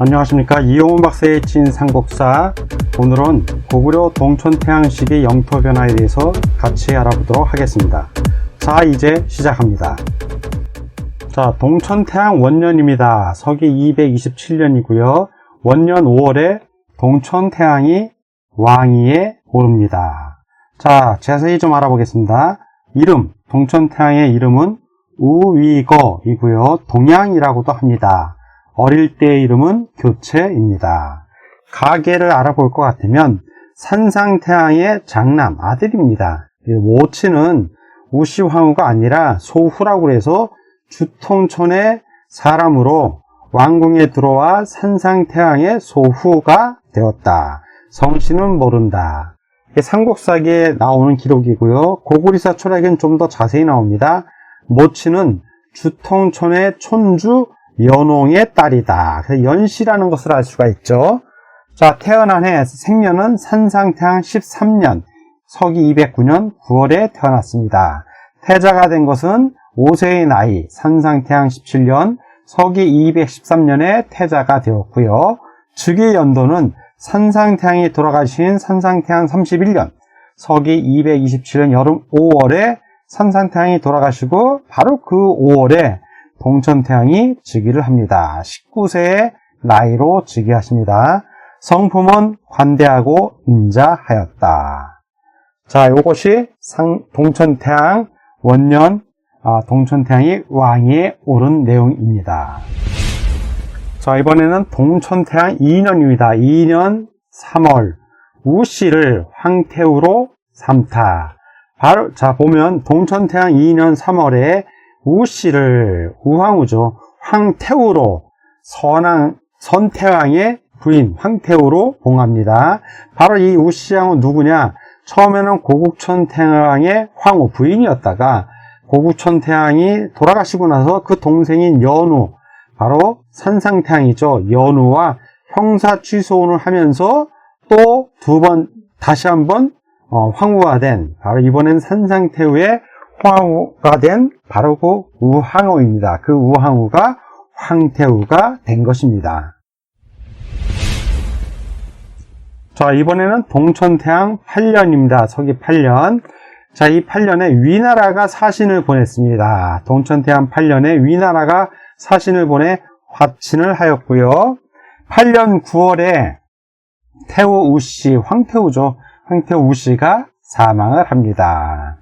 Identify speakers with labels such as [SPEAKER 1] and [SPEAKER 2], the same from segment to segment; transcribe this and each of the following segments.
[SPEAKER 1] 안녕하십니까. 이용훈 박사의 찐삼국사. 오늘은 고구려 동천태양시기 영토 변화에 대해서 같이 알아보도록 하겠습니다. 자, 이제 시작합니다. 자, 동천태양 원년입니다. 서기 227년이고요. 원년 5월에 동천태양이 왕위에 오릅니다. 자, 자세히 좀 알아보겠습니다. 이름, 동천태양의 이름은 우위거이고요. 동양이라고도 합니다. 어릴 때의 이름은 교체입니다. 가계를 알아볼 것 같으면 산상태양의 장남 아들입니다. 모친은 우시황후가 아니라 소후라고 해서 주통촌의 사람으로 왕궁에 들어와 산상태양의 소후가 되었다. 성씨는 모른다. 삼국사기에 나오는 기록이고요. 고구리사 철학에는 좀 더 자세히 나옵니다. 모친은 주통촌의 촌주 연홍의 딸이다. 그래서 연씨라는 것을 알 수가 있죠. 자, 태어난 해 생년은 산상태양 13년 서기 209년 9월에 태어났습니다. 태자가 된 것은 5세의 나이 산상태양 17년 서기 213년에 태자가 되었고요. 즉위 연도는 산상태양이 돌아가신 산상태양 31년 서기 227년 여름 5월에 산상태양이 돌아가시고 바로 그 5월에 동천태양이 즉위를 합니다. 19세의 나이로 즉위하십니다. 성품은 관대하고 인자하였다. 자, 이것이 동천태양 원년 동천태양이 왕위에 오른 내용입니다. 자, 이번에는 동천태양 2년입니다. 2년 3월 우씨를 황태우로 삼다. 바로 자 보면 동천태양 2년 3월에 우씨를 우황후죠. 황태우로 선태왕의 부인 황태우로 봉합니다. 바로 이 우씨왕은 누구냐? 처음에는 고국천태왕의 황후 부인이었다가 고국천태왕이 돌아가시고 나서 그 동생인 연우, 바로 산상태양이죠. 연우와 형사 취소혼을 하면서 또 다시 한번 황후가 된, 바로 이번엔 산상태우의 황후가 된 바로 그 우황후입니다. 그 우황후가 황태우가 된 것입니다. 자, 이번에는 동천태양 8년입니다. 서기 8년. 자, 이 8년에 위나라가 사신을 보냈습니다. 동천태양 8년에 위나라가 사신을 보내 화친을 하였고요. 8년 9월에 태우 우씨, 황태우죠. 황태우 우씨가 사망을 합니다.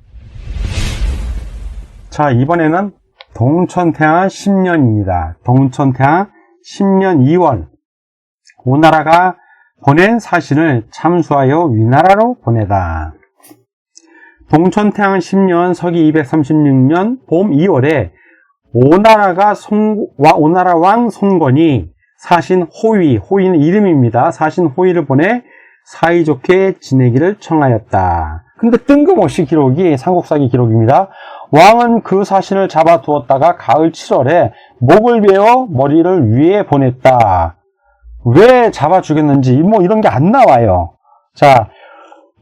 [SPEAKER 1] 자, 이번에는 동천태양 10년입니다. 동천태양 10년 2월 오나라가 보낸 사신을 참수하여 위나라로 보내다. 동천태양 10년 서기 236년 봄 2월에 오나라 왕 송건이 사신 호위는 이름입니다. 사신 호위를 보내 사이좋게 지내기를 청하였다. 근데 뜬금없이 기록이 삼국사기 기록입니다. 왕은 그 사신을 잡아두었다가 가을 7월에 목을 베어 머리를 위에 보냈다. 왜 잡아 죽였는지 이런 게 안 나와요. 자,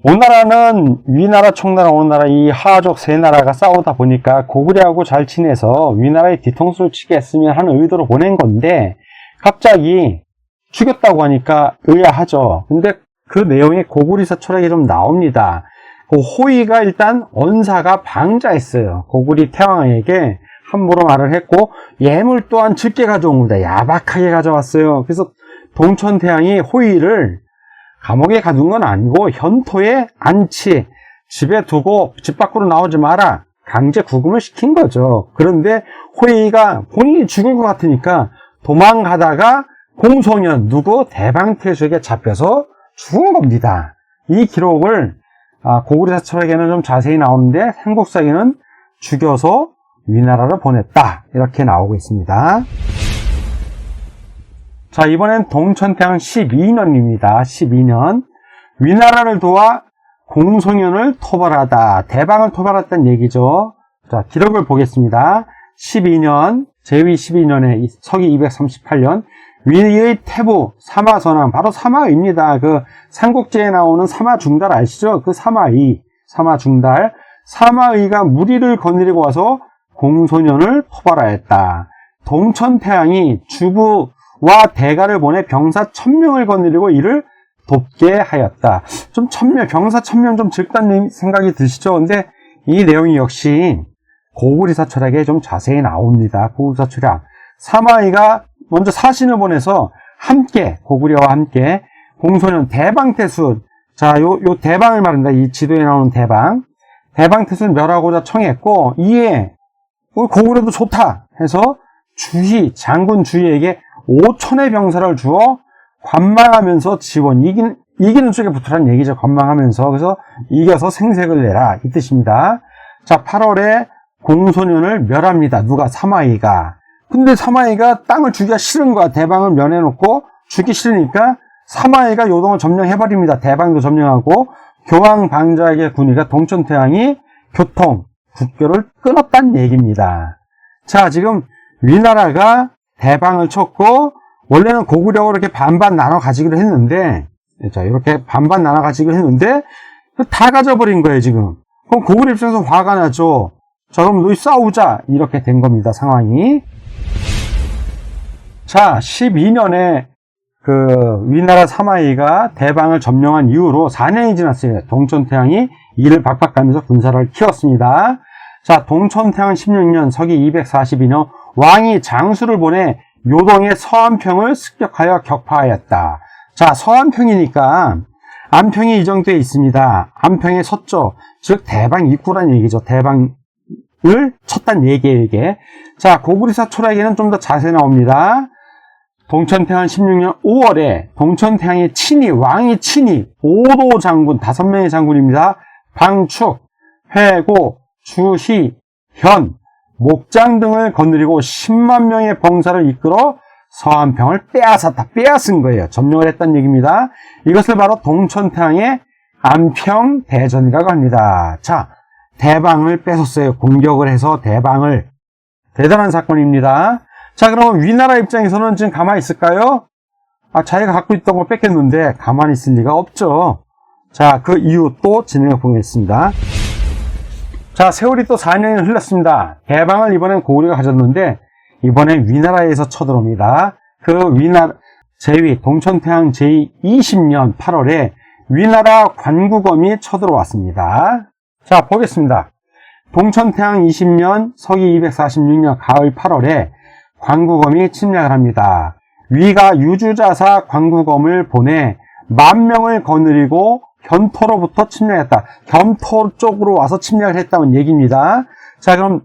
[SPEAKER 1] 오나라는 위나라, 청나라, 오나라 이 하족 세 나라가 싸우다 보니까 고구려하고 잘 지내서 위나라의 뒤통수를 치게 했으면 하는 의도로 보낸 건데 갑자기 죽였다고 하니까 의아하죠. 근데 그 내용이 고구리사 철학에 좀 나옵니다. 그 호위가 일단 언사가 방자했어요. 고구리 태왕에게 함부로 말을 했고 예물 또한 적게 가져온 겁니다. 야박하게 가져왔어요. 그래서 동천태양이 호위를 감옥에 가둔 건 아니고 현토에 안치, 집에 두고 집 밖으로 나오지 마라, 강제 구금을 시킨 거죠. 그런데 호위가 본인이 죽을 것 같으니까 도망가다가 공소년 누구 대방태수에게 잡혀서 죽은 겁니다. 이 기록을 고구리사 철학에는 좀 자세히 나오는데 삼국사기는 죽여서 위나라로 보냈다, 이렇게 나오고 있습니다. 자, 이번엔 동천태양 12년입니다. 12년 위나라를 도와 공소년을 토벌하다, 대방을 토벌했다는 얘기죠. 자, 기록을 보겠습니다. 12년 제위 12년에 서기 238년 위의 태부 사마선왕, 바로 사마의입니다. 그 삼국지에 나오는 사마중달 아시죠? 그 사마중달, 사마의가 무리를 거느리고 와서 공소년을 포괄하였다. 동천태양이 주부 대가를 보내 병사 1000명을 거느리고 이를 돕게 하였다. 좀 병사 1000명 좀 적다는 생각이 드시죠? 근데 이 내용이 역시 고구리사 철학에 좀 자세히 나옵니다. 고구리사 철학. 사마이가 먼저 사신을 보내서 함께, 고구려와 함께 공소년 대방태순, 자, 요 대방을 말합니다. 이 지도에 나오는 대방태순 멸하고자 청했고, 이에 고구려도 좋다 해서 장군 주희에게 5천의 병사를 주어 관망하면서 지원, 이기는 쪽에 붙으라는 얘기죠. 관망하면서. 그래서 이겨서 생색을 내라, 이 뜻입니다. 자, 8월에 공소년을 멸합니다. 누가? 사마이가. 근데 사마이가 땅을 주기가 싫은 거야. 대방을 면해놓고 주기 싫으니까 사마이가 요동을 점령해버립니다. 대방도 점령하고, 교황 방자에게 군의가 동천태왕이 국교를 끊었다는 얘기입니다. 자, 지금 위나라가 대방을 쳤고, 원래는 고구려가 이렇게 반반 나눠 가지기로 했는데, 자, 이렇게 반반 나눠 가지기로 했는데, 다 가져버린 거예요, 지금. 그럼 고구려 입장에서 화가 나죠. 자, 그럼 너희 싸우자. 이렇게 된 겁니다, 상황이. 자, 12년에 위나라 사마이가 대방을 점령한 이후로 4년이 지났어요. 동천태왕이 이를 박박하면서 군사를 키웠습니다. 자, 동천태왕 16년 서기 242년 왕이 장수를 보내 요동의 서안평을 습격하여 격파하였다. 자, 서안평이니까 안평이 이 정도에 있습니다. 안평의 서쪽, 즉 대방 입구란 얘기죠. 대방을 쳤단 얘기예요, 이게. 자, 고구리사 철학에는 좀 더 자세히 나옵니다. 동천태왕 16년 5월에 동천태왕의 왕이 친히 5도 장군 5명의 장군입니다. 방축, 회고, 주희, 현, 목장 등을 거느리고 10만 명의 병사를 이끌어 서안평을 빼앗은 거예요. 점령을 했다는 얘기입니다. 이것을 바로 동천태왕의 안평대전이라고 합니다. 자, 대방을 뺏었어요. 공격을 해서 대방을. 대단한 사건입니다. 자, 그러면 위나라 입장에서는 지금 가만히 있을까요? 자기가 갖고 있던 걸 뺏겼는데 가만히 있을 리가 없죠. 자, 그 이후 또 진행해 보겠습니다. 자, 세월이 또 4년이 흘렀습니다. 대방을 이번엔 고구려가 가졌는데 이번엔 위나라에서 쳐들어옵니다. 동천태왕 제20년 8월에 위나라 관구검이 쳐들어왔습니다. 자, 보겠습니다. 동천태왕 20년 서기 246년 가을 8월에 관구검이 침략을 합니다. 위가 유주자사 관구검을 보내 10,000명을 거느리고 견토로부터 침략했다. 견토 쪽으로 와서 침략을 했다는 얘기입니다. 자, 그럼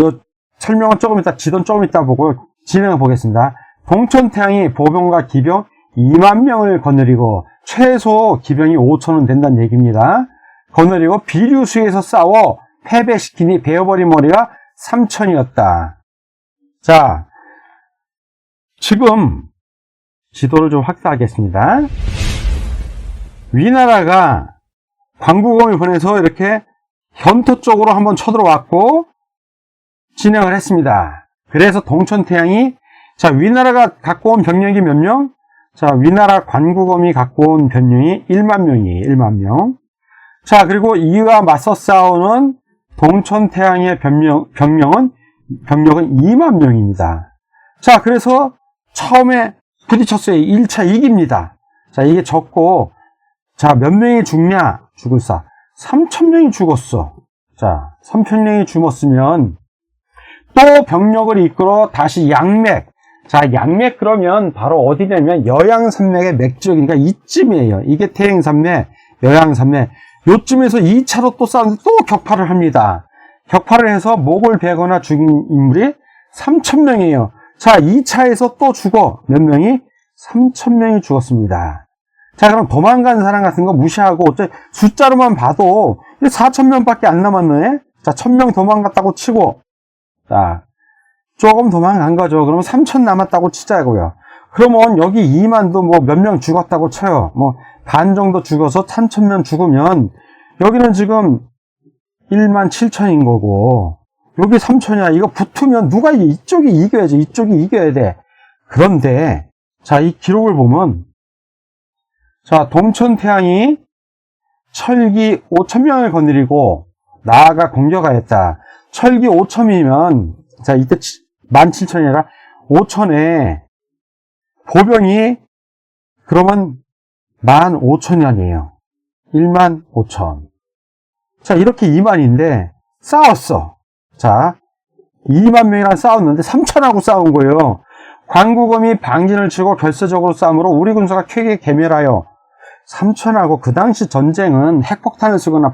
[SPEAKER 1] 요 설명은 지도는 조금 이따 보고 진행을 보겠습니다. 동천태왕이 보병과 기병 20,000명을 거느리고 최소 기병이 5,000은 된다는 얘기입니다. 거느리고 비류수에서 싸워 패배시키니 베어버린 머리가 3,000이었다. 자, 지금 지도를 좀 확대하겠습니다. 위나라가 관구검을 보내서 이렇게 현토 쪽으로 한번 쳐들어왔고 진행을 했습니다. 그래서 동천태왕이, 자, 위나라가 갖고 온 병력이 몇 명? 자, 위나라 관구검이 갖고 온 병력이 10,000명이에요. 10,000명. 자, 그리고 이와 맞서 싸우는 동천태왕의 병력은 20,000명입니다. 자, 그래서 처음에 부딪혔어요. 1차 이깁니다. 자, 이게 졌고, 자, 몇 명이 죽냐? 죽을사. 3,000명이 죽었어. 자, 3,000명이 죽었으면 또 병력을 이끌어 다시 양맥. 자, 양맥 그러면 바로 어디냐면 여양산맥의 맥지역이니까 이쯤이에요. 이게 태행산맥, 여양산맥. 요쯤에서 2차로 또 싸우는데 또 격파를 합니다. 격파를 해서 목을 베거나 죽인 인물이 3,000명이에요. 자, 2차에서 또 죽어. 몇 명이? 3,000명이 죽었습니다. 자, 그럼 도망간 사람 같은 거 무시하고 숫자로만 봐도 4,000명밖에 안 남았네. 자, 1,000명 도망갔다고 치고, 자, 조금 도망간 거죠. 그러면 3,000 남았다고 치자고요. 그러면 여기 2만도 뭐 몇 명 죽었다고 쳐요. 뭐 반 정도 죽어서 3,000명 죽으면 여기는 지금 17,000인 거고 여기 3,000이야. 이거 붙으면 누가 이게 이쪽이 이겨야지. 이쪽이 이겨야 돼. 그런데 자, 이 기록을 보면 자, 동천태왕이 철기 5,000명을 거느리고 나아가 공격하였다. 철기 5,000이면 자, 이때 17,000이 아니라 5,000에 보병이 그러면 15,000년이에요. 15,000. 자, 이렇게 2만인데 싸웠어. 자, 2만 명이랑 싸웠는데 3천하고 싸운 거예요. 광구검이 방진을 치고 결세적으로 싸움으로 우리 군사가 쾌게 괴멸하여 3천하고 그 당시 전쟁은 핵폭탄을 쓰거나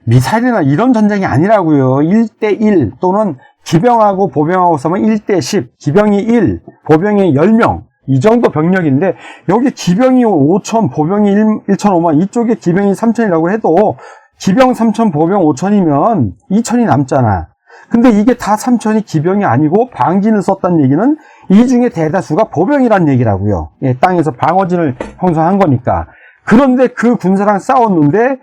[SPEAKER 1] 미사일이나 이런 전쟁이 아니라고요. 1대1 또는 기병하고 보병하고 싸우면 1대10, 기병이 1, 보병이 10명 이 정도 병력인데 여기 기병이 5천, 보병이 1,500, 이쪽에 기병이 3,000이라고 해도 기병 3,000, 보병 5,000이면 2,000이 남잖아. 근데 이게 다 3,000이 기병이 아니고 방진을 썼다는 얘기는 이 중에 대다수가 보병이란 얘기라고요. 예, 땅에서 방어진을 형성한 거니까. 그런데 그 군사랑 싸웠는데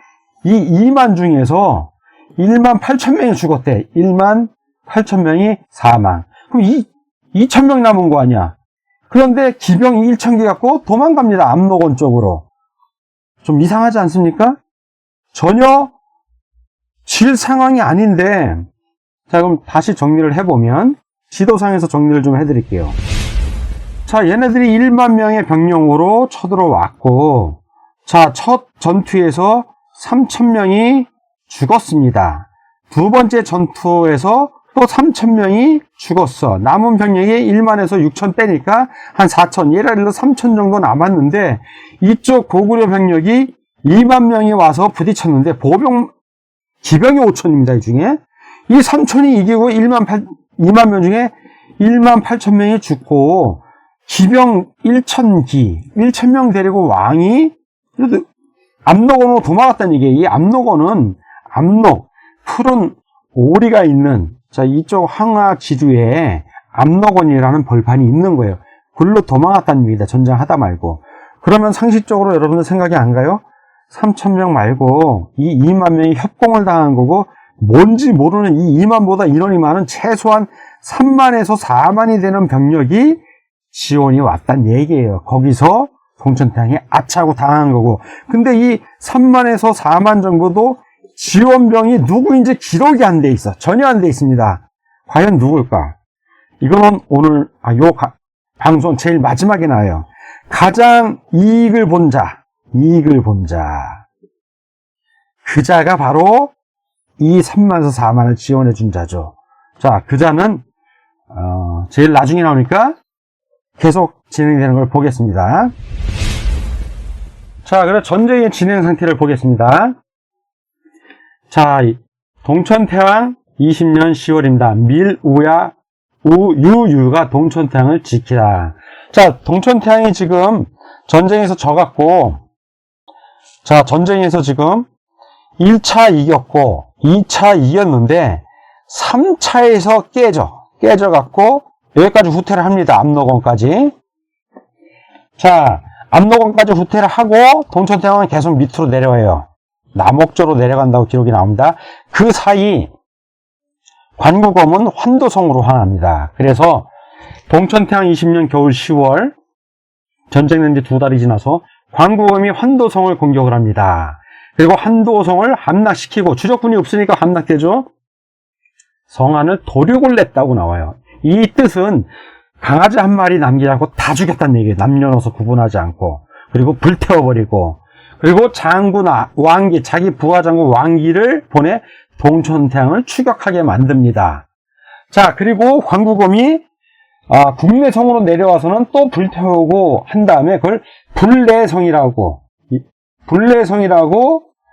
[SPEAKER 1] 이 2만 중에서 18,000명이 죽었대. 18,000명이 사망. 그럼 2,000명 남은 거 아니야. 그런데 기병이 1,000개 갖고 도망갑니다. 압록원 쪽으로. 좀 이상하지 않습니까? 전혀 질 상황이 아닌데, 자, 그럼 다시 정리를 해보면, 지도상에서 정리를 좀 해드릴게요. 자, 얘네들이 1만 명의 병력으로 쳐들어왔고, 자, 첫 전투에서 3,000명이 죽었습니다. 두 번째 전투에서 또 3,000명이 죽었어. 남은 병력이 1만에서 6,000 빼니까 한 4,000, 예를 들어 3,000 정도 남았는데, 이쪽 고구려 병력이 2만 명이 와서 부딪혔는데, 기병이 5,000입니다, 이 중에. 이 3,000이 이기고 2만 명 중에 18,000명이 죽고, 기병 1,000명 데리고 왕이, 압록원으로 도망갔다는 얘기예요. 이 압록원은, 푸른 오리가 있는, 자, 이쪽 항하 지류에 압록원이라는 벌판이 있는 거예요. 굴로 도망갔다는 얘기다, 전쟁하다 말고. 그러면 상식적으로 여러분들 생각이 안 가요? 3,000명 말고 이 2만 명이 협공을 당한 거고 뭔지 모르는 이 2만보다 인원이 많은 최소한 3만에서 4만이 되는 병력이 지원이 왔단 얘기예요. 거기서 동천태양이 아차고 당한 거고. 근데 이 3만에서 4만 정도도 지원병이 누구인지 기록이 안 돼 있어. 전혀 안 돼 있습니다. 과연 누굴까? 이거는 오늘 방송 제일 마지막에 나와요. 가장 이익을 본 자. 그 자가 바로 이 3만에서 4만을 지원해 준 자죠. 자, 그 자는 제일 나중에 나오니까 계속 진행되는 걸 보겠습니다. 자, 그럼 전쟁의 진행 상태를 보겠습니다. 자, 동천태왕 20년 10월입니다. 유유가 동천태왕을 지키라. 자, 동천태왕이 지금 전쟁에서 져갖고, 자, 전쟁에서 지금 1차 이겼고 2차 이겼는데 3차에서 깨져갖고 여기까지 후퇴를 합니다. 압록원까지. 자, 압록원까지 후퇴를 하고 동천태왕은 계속 밑으로 내려와요. 남옥조로 내려간다고 기록이 나옵니다. 그 사이 관구검은 환도성으로 향합니다. 그래서 동천태왕 20년 겨울 10월 전쟁된 지 2달이 지나서 관구검이 환도성을 공격을 합니다. 그리고 환도성을 함락시키고, 주적군이 없으니까 함락되죠. 성안을 도륙을 냈다고 나와요. 이 뜻은 강아지 한 마리 남기지 않고 다 죽였다는 얘기예요. 남녀노소 구분하지 않고. 그리고 불태워버리고, 그리고 장군 왕기, 자기 부하 장군 왕기를 보내 동천태왕을 추격하게 만듭니다. 자, 그리고 관구검이 국내성으로 내려와서는 또 불태우고 한 다음에 그걸 불내성이라고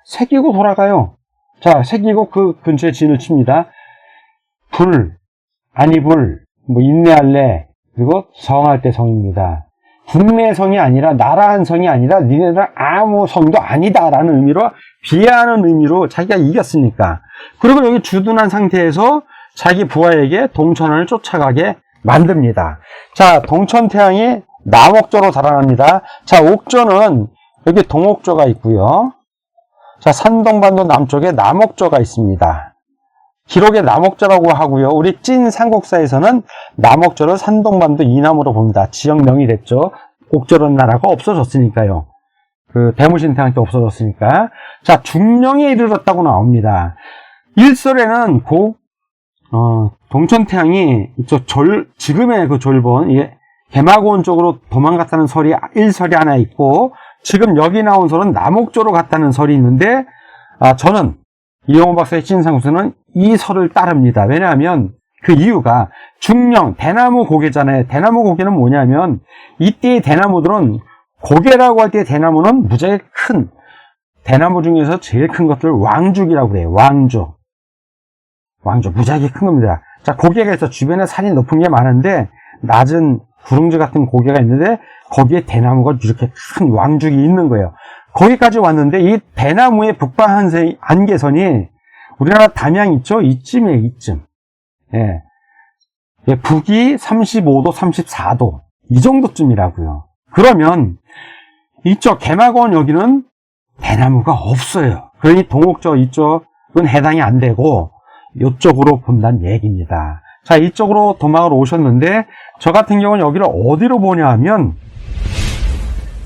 [SPEAKER 1] 새기고 돌아가요. 자, 새기고 그 근처에 진을 칩니다. 인내할래, 그리고 성할 때 성입니다. 국내성이 아니라, 나라한 성이 아니라 니네들 아무 성도 아니다라는 의미로, 비하하는 의미로 자기가 이겼으니까. 그리고 여기 주둔한 상태에서 자기 부하에게 동천을 쫓아가게 만듭니다. 자, 동천태왕이 남옥조로 달아납니다. 자, 옥조는 여기 동옥조가 있고요. 자, 산동반도 남쪽에 남옥조가 있습니다. 기록에 남옥조라고 하고요. 우리 찐 삼국사에서는 남옥조를 산동반도 이남으로 봅니다. 지역명이 됐죠. 옥조라는 나라가 없어졌으니까요. 그 대무신태왕 때 없어졌으니까. 자, 중령에 이르렀다고 나옵니다. 일설에는 동천태왕이 지금의 그 졸본, 개마고원 쪽으로 도망갔다는 설이 일설이 하나 있고, 지금 여기 나온 설은 남옥조로 갔다는 설이 있는데, 저는 이용호 박사의 찐상수는 이 설을 따릅니다. 왜냐하면 그 이유가 중령, 대나무 고개잖아요. 대나무 고개는 뭐냐면 이때의 대나무들은, 고개라고 할 때의 대나무는 무지하게 큰, 대나무 중에서 제일 큰 것들 왕죽이라고 그래요. 왕죽 무지하게 큰 겁니다. 자, 고개가 있어. 주변에 산이 높은 게 많은데 낮은 구릉지 같은 고개가 있는데 거기에 대나무가 이렇게 큰 왕죽이 있는 거예요. 거기까지 왔는데 이 대나무의 북방 한계선이 우리나라 담양 있죠? 이쯤이에요. 이쯤. 예. 북이 35도, 34도 이 정도쯤이라고요. 그러면 이쪽 개마고원 여기는 대나무가 없어요. 그러니 동옥저 이쪽은 해당이 안 되고 이쪽으로 본다는 얘기입니다. 자, 이쪽으로 도망을 오셨는데 저 같은 경우는 여기를 어디로 보냐 하면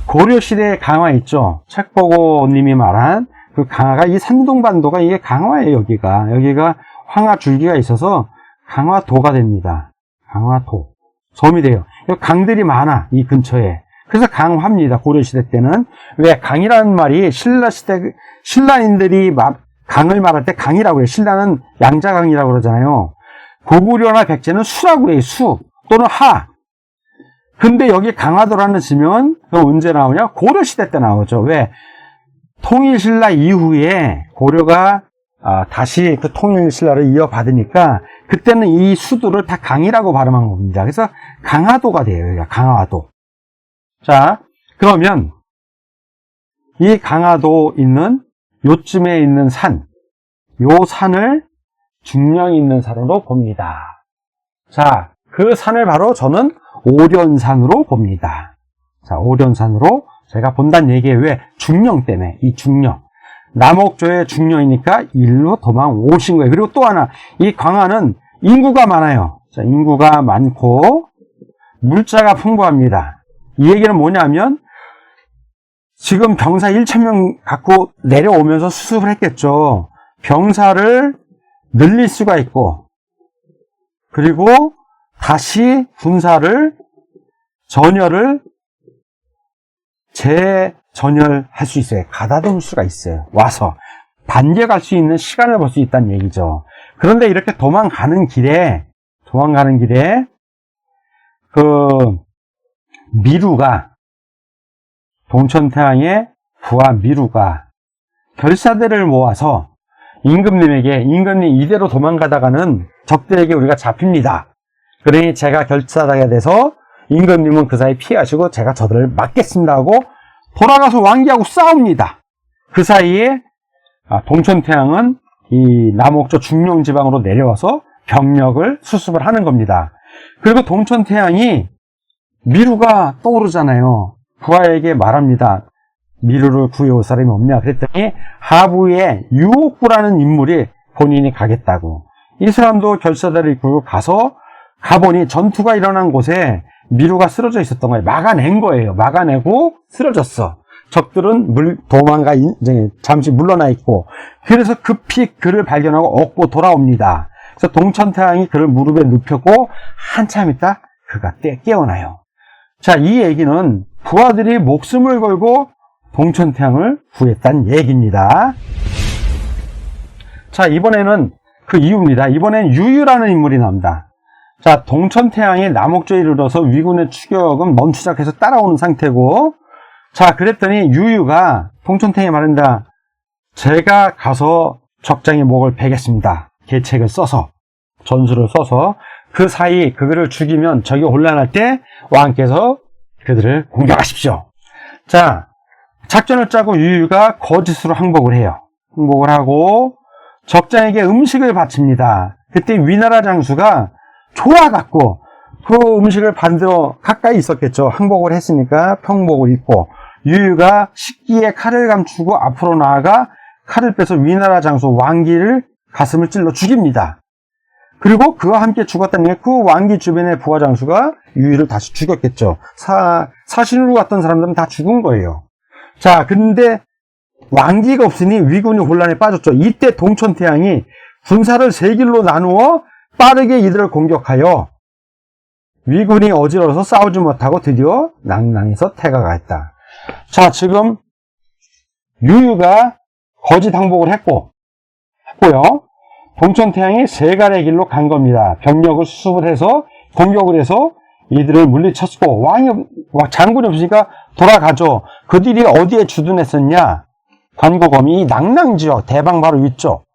[SPEAKER 1] 고려시대의 강화 있죠. 책 보고 님이 말한 그 강화가, 이 산둥반도가 이게 강화예요. 여기가 황화줄기가 있어서 강화도가 됩니다. 강화도. 섬이 돼요. 강들이 많아, 이 근처에. 그래서 강화입니다. 고려시대 때는. 왜? 강이라는 말이 신라인들이 강을 말할 때 강이라고 해요. 신라는 양자강이라고 그러잖아요. 고구려나 백제는 수라고 그래요. 수 또는 하. 근데 여기 강화도라는 지명은 언제 나오냐? 고려시대 때 나오죠. 왜? 통일신라 이후에 고려가 다시 그 통일신라를 이어받으니까 그때는 이 수도를 다 강이라고 발음한 겁니다. 그래서 강화도가 돼요. 강화도. 자, 그러면 이 강화도 있는 요쯤에 있는 산, 요 산을 중령이 있는 산으로 봅니다. 자, 그 산을 바로 저는 오련산으로 봅니다. 자, 오련산으로 제가 본다는 얘기예요. 왜? 중령 때문에. 이 중령. 남옥조의 중령이니까 일로 도망 오신 거예요. 그리고 또 하나, 이 광화는 인구가 많아요. 자, 인구가 많고 물자가 풍부합니다. 이 얘기는 뭐냐면 지금 병사 1,000명 갖고 내려오면서 수습을 했겠죠. 병사를 늘릴 수가 있고, 그리고 다시 군사를 재전열할 수 있어요. 가다듬을 수가 있어요. 와서 반겨갈 수 있는 시간을 벌 수 있다는 얘기죠. 그런데 이렇게 도망가는 길에 그 미루가, 동천태왕의 부하 미루가 결사대를 모아서 임금님 이대로 도망가다가는 적들에게 우리가 잡힙니다. 그러니 제가 결사대가 돼서 임금님은 그 사이 피하시고 제가 저들을 막겠습니다 하고 돌아가서 왕기하고 싸웁니다. 그 사이에 동천태왕은 이 남옥조 중령지방으로 내려와서 병력을 수습을 하는 겁니다. 그리고 동천태왕이 미루가 떠오르잖아요. 부하에게 말합니다. 미루를 구해올 사람이 없냐 그랬더니 하부에 유옥부라는 인물이 본인이 가겠다고. 이 사람도 결사대를 이끌고 가보니 전투가 일어난 곳에 미루가 쓰러져 있었던 거예요. 막아낸 거예요. 막아내고 쓰러졌어. 적들은 이제 잠시 물러나 있고, 그래서 급히 그를 발견하고 얻고 돌아옵니다. 그래서 동천태왕이 그를 무릎에 눕혔고 한참 있다 그가 깨어나요. 자, 이 얘기는 부하들이 목숨을 걸고 동천태왕을 구했다는 얘기입니다. 자, 이번에는 그 이유입니다. 이번엔 유유라는 인물이 나옵니다. 자, 동천태왕이 남옥조에 이르러서 위군의 추격은 멈추작해서 따라오는 상태고, 자, 그랬더니 유유가 동천태왕이 말한다. 제가 가서 적장의 목을 베겠습니다. 계책을 써서, 전술을 써서 그 사이 그들을 죽이면 적이 혼란할 때 왕께서 그들을 공격하십시오. 자, 작전을 짜고 유유가 거짓으로 항복을 해요. 항복을 하고 적장에게 음식을 바칩니다. 그때 위나라 장수가 좋아갖고 그 음식을 받으러 가까이 있었겠죠. 항복을 했으니까 평복을 입고 유유가 식기에 칼을 감추고 앞으로 나아가 칼을 빼서 위나라 장수 왕기를 가슴을 찔러 죽입니다. 그리고 그와 함께 죽었다는 게 그 왕기 주변의 부하 장수가 유유를 다시 죽였겠죠. 사신으로 갔던 사람들은 다 죽은 거예요. 자, 근데 왕기가 없으니 위군이 혼란에 빠졌죠. 이때 동천태왕이 군사를 세 길로 나누어 빠르게 이들을 공격하여 위군이 어지러워서 싸우지 못하고 드디어 낭낭에서 퇴가가 했다. 자, 지금 유유가 거짓 항복을 했고요. 동천태양이 세갈의 길로 간 겁니다. 병력을 수습을 해서 공격을 해서 이들을 물리쳤고, 장군이 없으니까 돌아가죠. 그들이 어디에 주둔했었냐? 관구검이 낭낭 지역, 대방 바로 위쪽,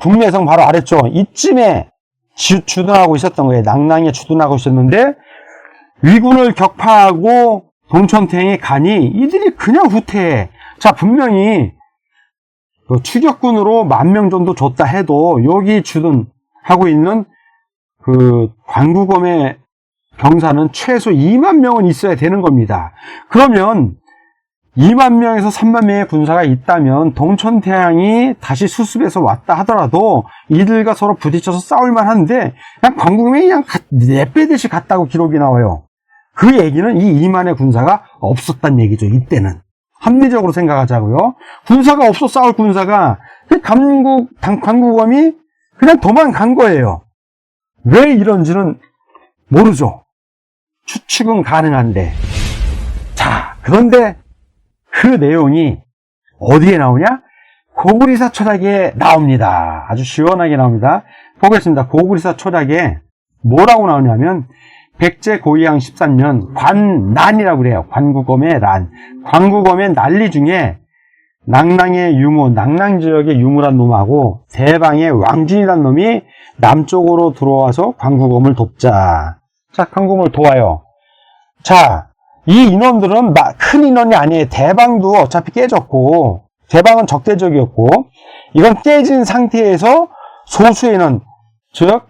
[SPEAKER 1] 국내성 바로 아래쪽, 이쯤에 주둔하고 있었던 거예요. 낭낭에 주둔하고 있었는데, 위군을 격파하고 동천태양에 가니 이들이 그냥 후퇴해. 자, 분명히 추격군으로 10,000명 정도 줬다 해도 여기 주둔하고 있는 관구검의 병사는 최소 20,000명은 있어야 되는 겁니다. 그러면 20,000명에서 30,000명의 군사가 있다면 동천태양이 다시 수습해서 왔다 하더라도 이들과 서로 부딪혀서 싸울만 한데 그냥 관구검이 그냥 내빼듯이 갔다고 기록이 나와요. 그 얘기는 이 20,000의 군사가 없었단 얘기죠. 이때는. 합리적으로 생각하자고요. 군사가 없어 싸울 군사가 관구검이 그냥 도망간 거예요. 왜 이런지는 모르죠. 추측은 가능한데. 자, 그런데 그 내용이 어디에 나오냐? 고구리사 초략에 나옵니다. 아주 시원하게 나옵니다. 보겠습니다. 고구리사 초략에 뭐라고 나오냐면 백제 고이양 13년 관난이라고 그래요. 관구검의 난. 관구검의 난리 중에 낭낭의 유무, 낭낭 지역의 유무란 놈하고 대방의 왕준이란 놈이 남쪽으로 들어와서 관구검을 돕자. 자, 관구검을 도와요. 자, 이 인원들은 큰 인원이 아니에요. 대방도 어차피 깨졌고, 대방은 적대적이었고, 이건 깨진 상태에서 소수의 인원, 즉,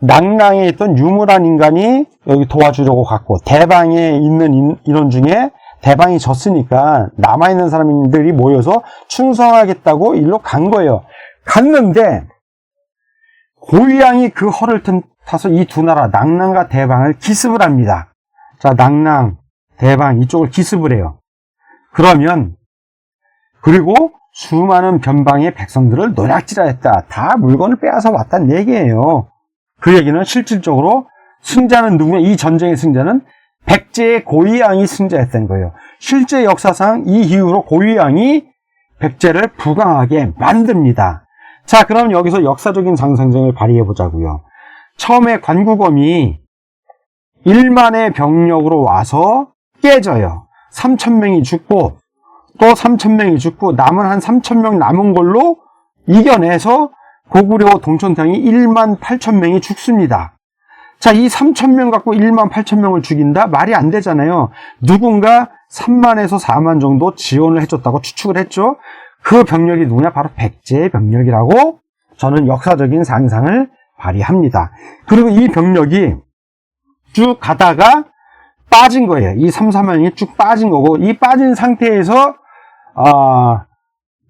[SPEAKER 1] 낭낭에 있던 유무란 인간이 여기 도와주려고 갔고, 대방에 있는 인원 중에 대방이 졌으니까 남아있는 사람들이 모여서 충성하겠다고 일로 간 거예요. 갔는데 고위양이 그 허를 타서 이 두 나라 낭낭과 대방을 기습을 합니다. 자, 낭낭, 대방 이쪽을 기습을 해요. 그리고 수많은 변방의 백성들을 노략질하였다. 다 물건을 빼앗아 왔다는 얘기예요. 그 얘기는 실질적으로 승자는 누구냐? 이 전쟁의 승자는 백제의 고위양이 승자였다는 거예요. 실제 역사상 이 이후로 고위양이 백제를 부강하게 만듭니다. 자, 그럼 여기서 역사적인 상상력을 발휘해 보자고요. 처음에 관구검이 10,000의 병력으로 와서 깨져요. 3,000명이 죽고 또 3,000명이 죽고 남은 한 3,000명 남은 걸로 이겨내서 고구려 동천태양이 18,000명이 죽습니다. 자, 이 3,000명 갖고 18,000명을 죽인다? 말이 안 되잖아요. 누군가 30,000에서 40,000 정도 지원을 해줬다고 추측을 했죠. 그 병력이 누구냐? 바로 백제의 병력이라고 저는 역사적인 상상을 발휘합니다. 그리고 이 병력이 쭉 가다가 빠진 거예요. 이 3,4,000명이 쭉 빠진 거고, 이 빠진 상태에서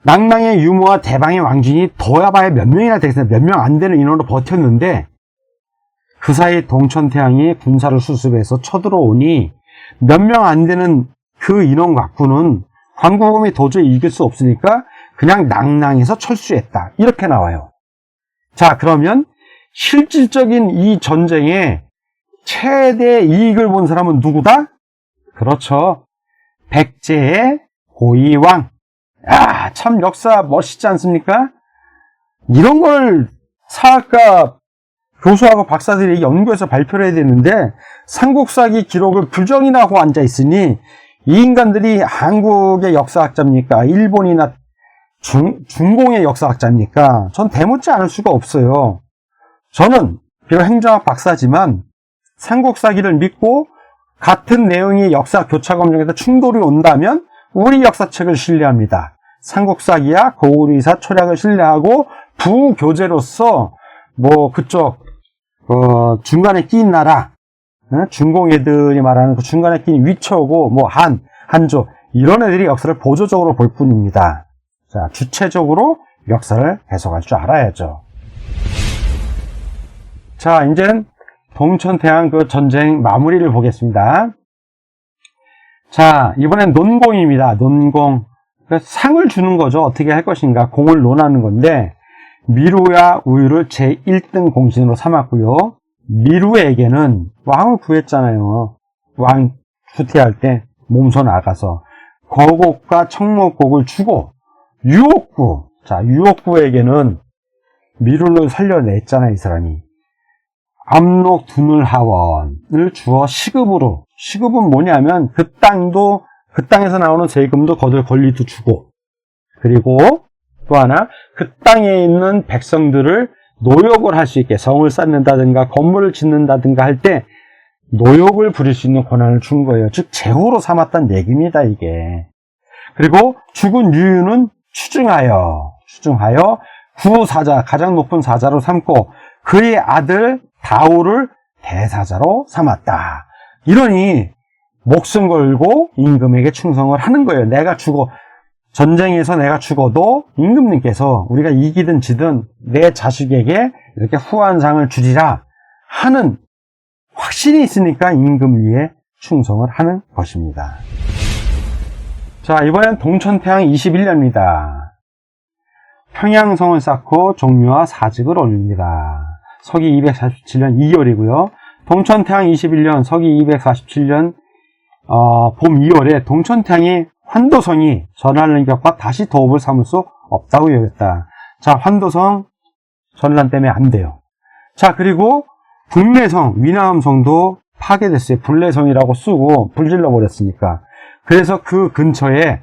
[SPEAKER 1] 낭낭의 유무와 대방의 왕준이 더야봐야 몇 명이나 되겠어요. 몇 명 안 되는 인원으로 버텼는데 그 사이 동천태양이 군사를 수습해서 쳐들어오니 몇 명 안 되는 그 인원 갖고는 관구검이 도저히 이길 수 없으니까 그냥 낭낭에서 철수했다. 이렇게 나와요. 자, 그러면 실질적인 이 전쟁에 최대 이익을 본 사람은 누구다? 그렇죠. 백제의 고이왕. 야, 참 역사 멋있지 않습니까? 이런 걸 사학과 교수하고 박사들이 연구해서 발표를 해야 되는데 삼국사기 기록을 부정이나 하고 앉아있으니 이 인간들이 한국의 역사학자입니까? 일본이나 중공의 역사학자입니까? 전 대묻지 않을 수가 없어요. 저는 비록 행정학 박사지만 삼국사기를 믿고 같은 내용이 역사 교차 검증에서 충돌이 온다면 우리 역사책을 신뢰합니다. 삼국사기야 고구리사 초략을 신뢰하고 부교재로서 그쪽 중간에 끼인 나라, 중공 애들이 말하는 그 중간에 끼인 위초고 한조 이런 애들이 역사를 보조적으로 볼 뿐입니다. 자, 주체적으로 역사를 해석할 줄 알아야죠. 자, 이젠 동천태양 그 전쟁 마무리를 보겠습니다. 자, 이번엔 논공입니다. 논공. 상을 주는 거죠. 어떻게 할 것인가. 공을 논하는 건데, 미루야 우유를 제1등 공신으로 삼았고요. 미루에게는 왕을 구했잖아요. 왕 후퇴할 때 몸소 나가서 거곡과 청목곡을 주고 유옥구, 자 유옥구에게는 미루를 살려냈잖아요. 이 사람이 압록 두눌하원을 주어 시급으로, 시급은 뭐냐면 그 땅에서 나오는 세금도 거둘 권리도 주고, 그리고 또 하나 그 땅에 있는 백성들을 노역을 할 수 있게 성을 쌓는다든가 건물을 짓는다든가 할 때 노역을 부릴 수 있는 권한을 준 거예요. 즉 제후로 삼았다는 얘기입니다, 이게. 그리고 죽은 유유는 추증하여 구사자, 가장 높은 사자로 삼고 그의 아들 다우를 대사자로 삼았다. 이러니 목숨 걸고 임금에게 충성을 하는 거예요. 전쟁에서 내가 죽어도 임금님께서 우리가 이기든 지든 내 자식에게 이렇게 후한상을 주리라 하는 확신이 있으니까 임금 위에 충성을 하는 것입니다. 자, 이번엔 동천태양 21년입니다. 평양성을 쌓고 종묘와 사직을 올립니다. 서기 247년 2월이고요. 동천태양 21년 서기 247년 봄 2월에 동천태양이 환도성이 전환을 겪고 다시 도읍을 삼을 수 없다고 여겼다. 자, 환도성 전란 때문에 안 돼요. 자, 그리고 북내성, 위남성도 파괴됐어요. 불내성이라고 쓰고 불질러 버렸으니까. 그래서 그 근처에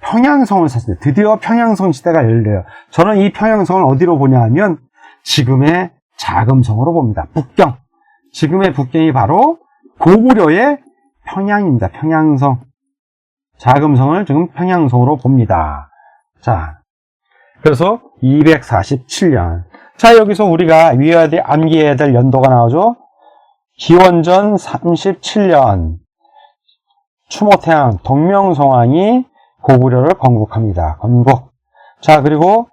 [SPEAKER 1] 평양성을 샀어요. 드디어 평양성 시대가 열려요. 저는 이 평양성을 어디로 보냐 하면 지금의 자금성으로 봅니다. 북경. 지금의 북경이 바로 고구려의 평양입니다. 평양성. 자금성을 지금 평양성으로 봅니다. 자, 그래서 247년. 자, 여기서 우리가 암기해야 될 연도가 나오죠. 기원전 37년 추모태양 동명성왕이 고구려를 건국합니다. 건국. 자, 그리고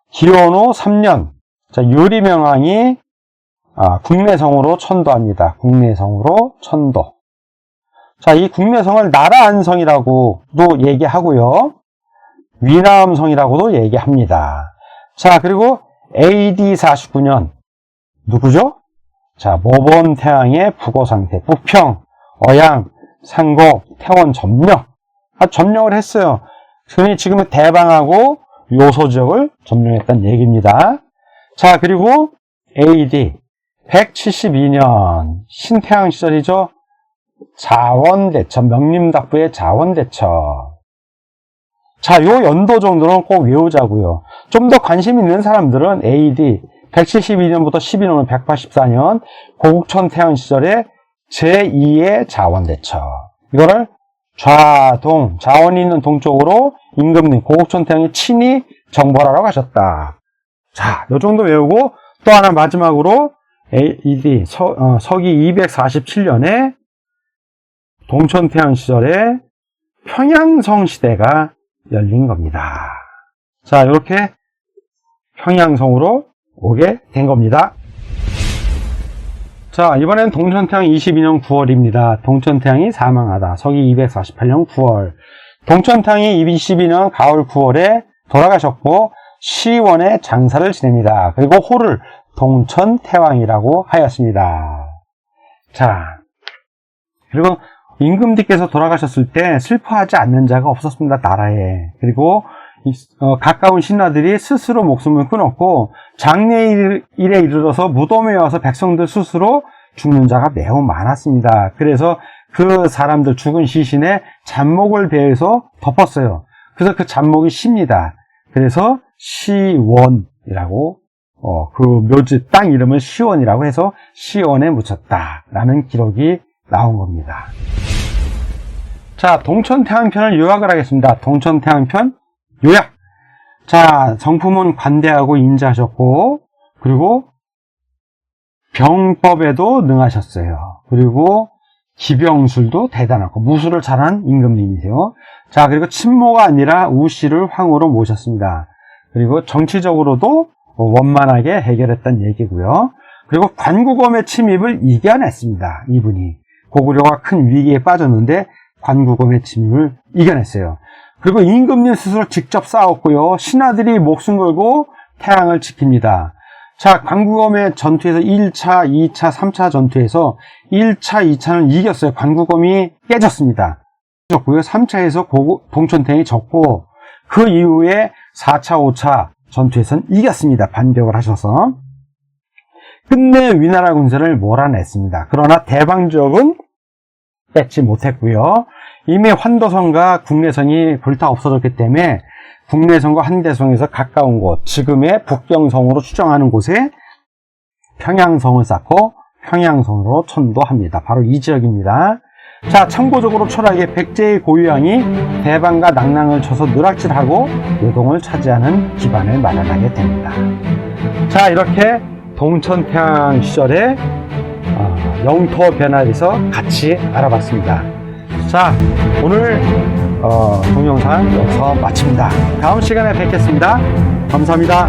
[SPEAKER 1] 기원후 3년 자, 유리명왕이 국내성으로 천도합니다. 국내성으로 천도. 자, 이 국내성을 나라안성이라고도 얘기하고요. 위남성이라고도 얘기합니다. 자, 그리고 AD 49년 누구죠? 자, 모범태양의 부고상태, 부평, 어양, 상곡, 태원 점령. 점령을 했어요. 그러니 지금은 대방하고 요소 지역을 점령했다는 얘기입니다. 자, 그리고 AD 172년 신태양 시절이죠. 자원대처, 명림닭부의 자원대처. 자, 요 연도 정도는 꼭 외우자고요. 좀 더 관심 있는 사람들은 AD 172년부터 12년은 184년 고국천 태양 시절의 제2의 자원대처. 이거를 좌동, 자원이 있는 동쪽으로 임금님 고국천 태양이 친히 정벌하러 가셨다. 자, 요 정도 외우고 또 하나 마지막으로 AD 서기 247년에 동천태양 시절에 평양성 시대가 열린 겁니다. 자, 이렇게 평양성으로 오게 된 겁니다. 자, 이번엔 동천태양 22년 9월입니다. 동천태양이 사망하다. 서기 248년 9월. 동천태양이 22년 가을 9월에 돌아가셨고 시원에 장사를 지냅니다. 그리고 호를 동천태왕이라고 하였습니다. 자, 그리고 임금님께서 돌아가셨을 때 슬퍼하지 않는 자가 없었습니다. 나라에. 그리고 가까운 신하들이 스스로 목숨을 끊었고 장례일에 이르러서 무덤에 와서 백성들 스스로 죽는 자가 매우 많았습니다. 그래서 그 사람들 죽은 시신에 잔목을 베어서 덮었어요. 그래서 그 잔목이 시입니다. 그래서 시원이라고 그 묘지 땅 이름을 시원이라고 해서 시원에 묻혔다라는 기록이 나온 겁니다. 자, 동천태양편을 요약을 하겠습니다. 동천태양편 요약. 자, 정품은 관대하고 인자하셨고, 그리고 병법에도 능하셨어요. 그리고 기병술도 대단하고 무술을 잘한 임금님이세요. 자, 그리고 친모가 아니라 우씨를 황후로 모셨습니다. 그리고 정치적으로도 원만하게 해결했다는 얘기고요. 그리고 관구검의 침입을 이겨냈습니다. 이분이 고구려가 큰 위기에 빠졌는데 관구검의 침입을 이겨냈어요. 그리고 임금님 스스로 직접 싸웠고요. 신하들이 목숨 걸고 태양을 지킵니다. 자, 관구검의 전투에서 1차, 2차, 3차 전투에서 1차, 2차는 이겼어요. 관구검이 깨졌습니다. 졌고요. 3차에서 동천태양이 졌고, 그 이후에 4차, 5차 전투에서는 이겼습니다. 반격을 하셔서. 끝내 위나라 군사를 몰아냈습니다. 그러나 대방지역은 뺏지 못했고요. 이미 환도성과 국내성이 불타 없어졌기 때문에 국내성과 한대성에서 가까운 곳, 지금의 북경성으로 추정하는 곳에 평양성을 쌓고 평양성으로 천도합니다. 바로 이 지역입니다. 자, 참고적으로 철학의 백제의 고유양이 대방과 낙랑을 쳐서 누락질하고 요동을 차지하는 기반을 마련하게 됩니다. 자, 이렇게 동천태양 시절에 영토 변화에 대해서 같이 알아봤습니다. 자, 오늘 동영상 여기서 마칩니다. 다음 시간에 뵙겠습니다. 감사합니다.